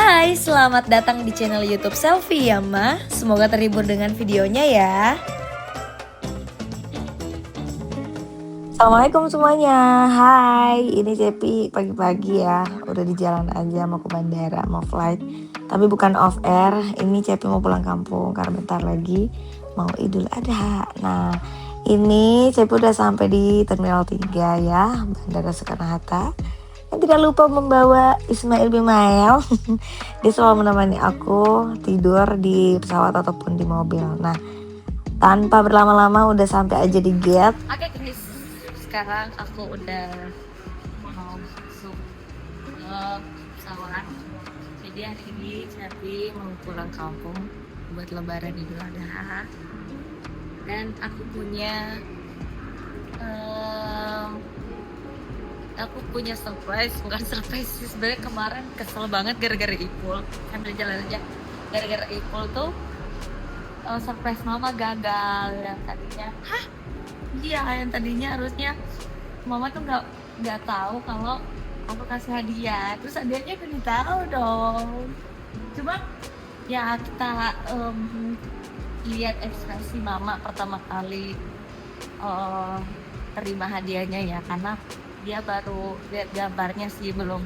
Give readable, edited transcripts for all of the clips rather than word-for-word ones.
Hai, selamat datang di channel YouTube Selfie ya, Ma. Semoga terhibur dengan videonya ya. Assalamualaikum semuanya. Hai, ini Cepi pagi-pagi ya. Udah di jalan aja mau ke bandara, mau flight. Tapi bukan off air. Ini Cepi mau pulang kampung karena bentar lagi mau Idul Adha. Nah, ini Cepi udah sampai di Terminal 3 ya, Bandara Soekarno-Hatta. Dan tidak lupa membawa Ismail Bimael. Dia selalu menemani aku tidur di pesawat ataupun di mobil. Nah, tanpa berlama-lama udah sampai aja di gate. Oke guys, sekarang aku udah mau masuk ke pesawat. Jadi hari ini Cepi mau pulang kampung buat lebaran Idul Adha. Dan aku punya surprise, bukan surprise sih sebenarnya. Kemarin kesel banget gara-gara Ipul, sambil jalan aja. Gara-gara Ipul tuh surprise mama gagal. Yang tadinya harusnya mama tuh nggak tahu kalau aku kasih hadiah, terus hadiahnya udah ditaruh dong. Cuma ya kita lihat ekspresi mama pertama kali terima hadiahnya ya, karena dia baru lihat gambarnya sih, belum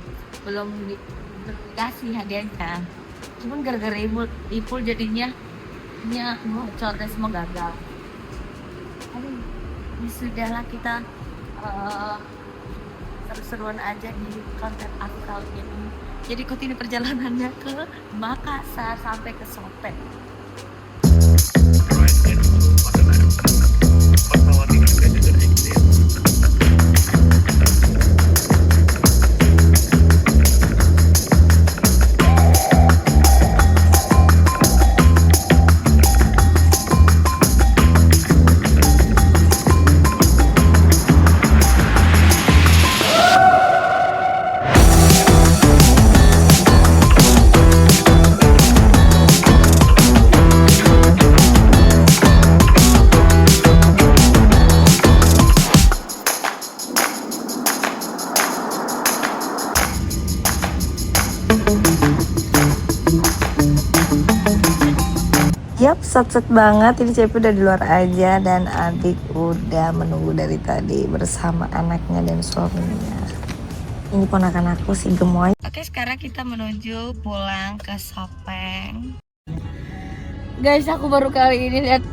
dikasih hadiahnya. Cuman gara-gara Ipul jadinya bocor dan semua gagal. Aduh, ya sudahlah, kita seru-seruan aja di konten aku kali ini. Jadi ikutin perjalanannya ke Makassar sampai ke Sopeng. Yap, set banget. Ini Cepi udah di luar aja dan adik udah menunggu dari tadi bersama anaknya dan suaminya. Ini ponakan aku si gemoy. Oke, sekarang kita menuju pulang ke Sopeng. Guys, aku baru kali ini lihat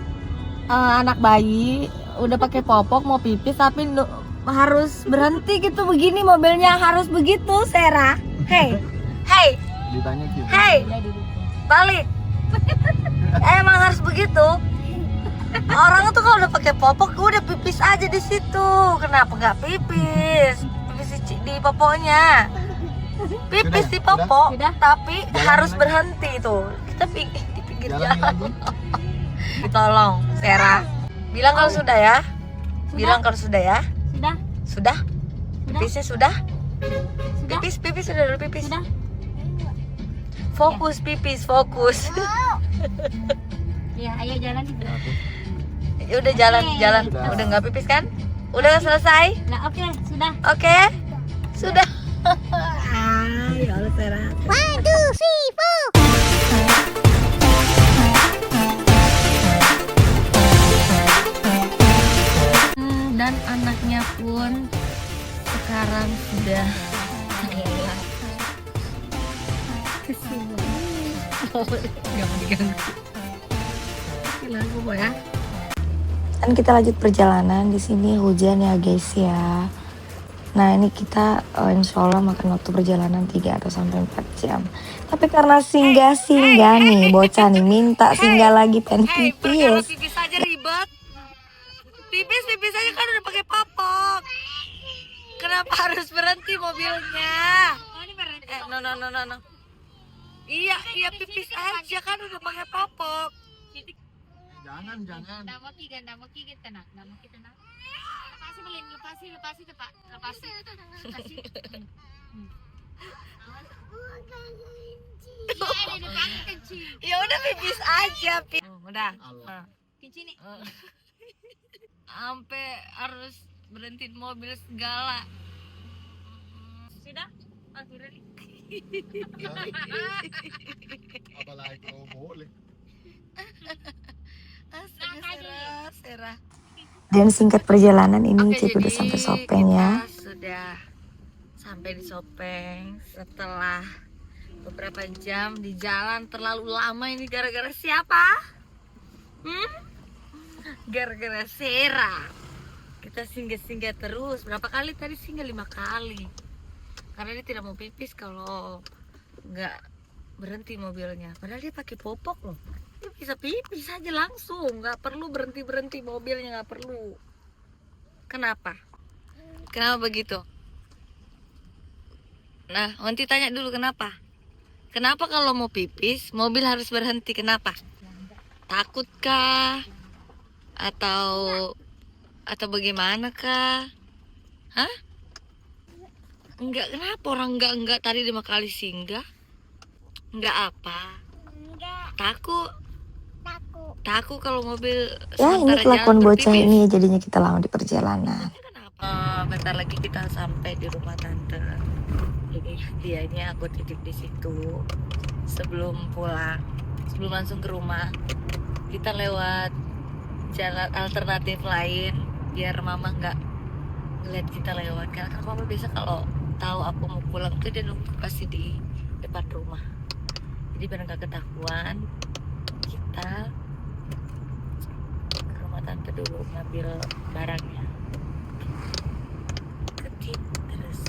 anak bayi udah pakai popok mau pipis tapi harus berhenti gitu begini, mobilnya harus begitu, Sera. Hey, Ditanya gitu. hey, balik. Emang harus begitu. Orang tuh kalau udah pakai popok udah pipis aja di situ. Kenapa nggak pipis? Pipis di popoknya. Pipis di popok, tapi harus berhenti tuh. Kita di pinggir jalan. Tolong, Sera. Bilang kalau sudah ya. Bilang kalau sudah ya. Sudah? Pipisnya sudah? Pipis sudah dulu pipis. Fokus pipis, fokus. Ya, ayo jalan. Ya udah jalan. Udah nggak pipis kan? Udah selesai? Nah, oke, sudah. Oke? Sudah. Ya Allah, Sera. 1, 2, 3, 4. Dan anaknya pun sekarang sudah nggak mau diganggu. Ya. Dan kita lanjut perjalanan. Di sini hujan ya guys ya. Nah ini kita insya Allah makan waktu perjalanan 3 atau sampai 4 jam. Tapi karena singgah nih bocah nih minta singgah lagi pengen pipis. Pipis aja ribet. Pipis aja kan udah pakai popok. Kenapa harus berhenti mobilnya? No. Iya pipis aja kan udah pakai popok. Jangan. Nggak mau tenang. Lepasi tuh, Pak. Lepasi. Ya udah pipis aja. Udah. Kencing nih. Sampai harus berhentiin mobil segala. Sudah? Akhirnya nih. Apalagi kalau boleh. Astaga, Sarah. Dan singkat perjalanan ini Oke, Cepi udah jadi sampai Sopeng ya. kita sudah sampai di Sopeng setelah beberapa jam di jalan. Terlalu lama ini gara-gara siapa? Gara-gara Sera. Kita singgah-singgah terus. Berapa kali tadi singgah? 5 kali. Karena dia tidak mau pipis kalau nggak berhenti mobilnya. Padahal dia pakai popok loh. Dia bisa pipis aja langsung, nggak perlu berhenti mobilnya, nggak perlu. Kenapa? Kenapa begitu? Nah, Wanti tanya dulu kenapa? Kenapa kalau mau pipis mobil harus berhenti? Kenapa? Takutkah? Atau bagaimana kah? Hah? Enggak, kenapa orang enggak tadi 5 kali singgah? Enggak apa? Takut kalau mobil Ya ini sementara kelakuan jalan bocah berpipis. ini jadinya kita lama di perjalanan. Bentar lagi kita sampai di rumah tante. Jadi dianya aku titip di situ. Sebelum pulang, sebelum langsung ke rumah, kita lewat jalan alternatif lain biar mama nggak ngeliat kita lewat. Karena kan mama biasa kalau tahu aku mau pulang tuh dia nunggu pasti di depan rumah. Jadi biar nggak ketahuan, kita ke rumah tante dulu ngambil barangnya. Ketik terus.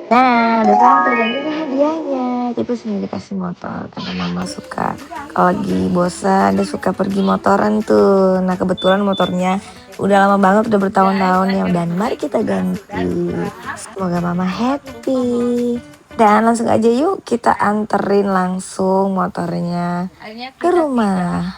Nah, udah sampai dan ini hadiahnya. Cepi sendiri dikasih motor karena mama suka kalau lagi bosan dia suka pergi motoran tuh. Nah kebetulan motornya udah lama banget, udah bertahun-tahun ya. Dan mari kita ganti. Semoga mama happy. Dan langsung aja yuk kita anterin langsung motornya Akhirnya ke kita rumah.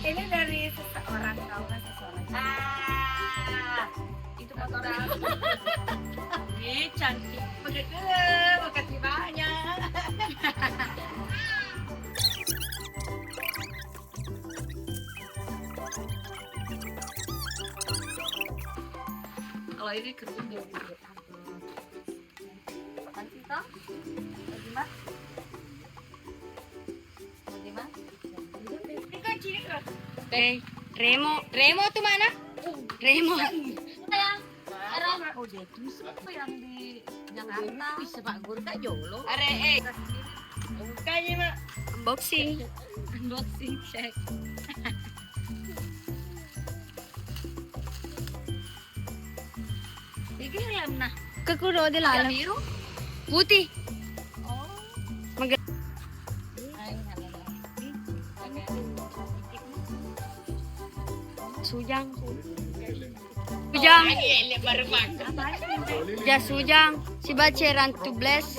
Ini dari seseorang, tahu kan seseorang? Itu motor aku. Ih, cantik. Makasih banyak. Kalau ini kerja dia Remo tuh mana? Remo. Oh, dia itu siapa yang di Jakarta? Bisa Pak Guru kak Jolo. Are bukannya mah unboxing. Unboxing check. Ini helm nah. Kekudo di lalang. Biru. Putih. Sujang. Sujang. Ya sujang. Si baceran to bless.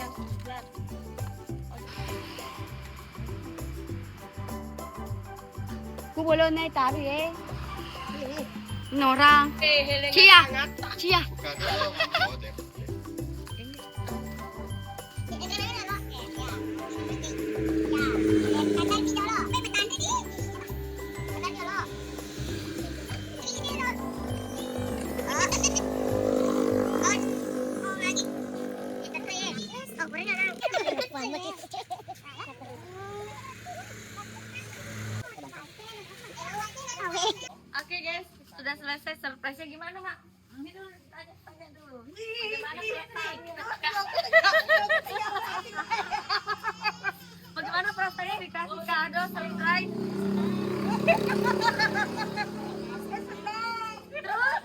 Ku boleh naik taruh ya. Norang. Cia. Cia. sudah selesai surprise-nya gimana, Mak? Ini dulu tanya dulu. Bagaimana Bagaimana perasaannya dikasih kado surprise? Terus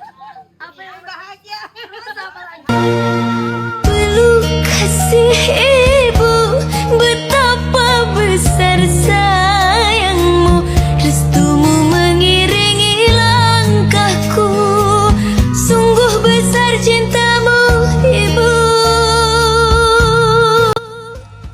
apa yang bahagia? Terus apa lagi? Peluk kasih ibu, betapa besar sayangmu, restumu mengiringi langkahku, sungguh besar cintamu ibu.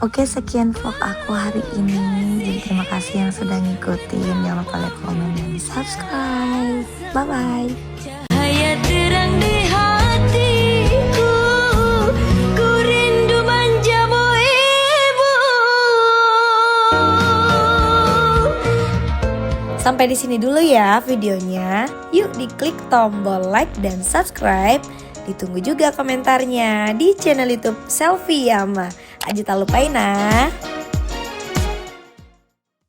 Oke, sekian vlog aku hari ini. Jadi terima kasih yang sudah ngikutin. Jangan lupa like, komen, dan subscribe. Bye-bye. Cahaya terang di hatiku, ku rindu manjamu ibu. Sampai di sini dulu ya videonya. Yuk diklik tombol like dan subscribe. Ditunggu juga komentarnya di channel YouTube Selfie Yama. Aja tak lupain nah.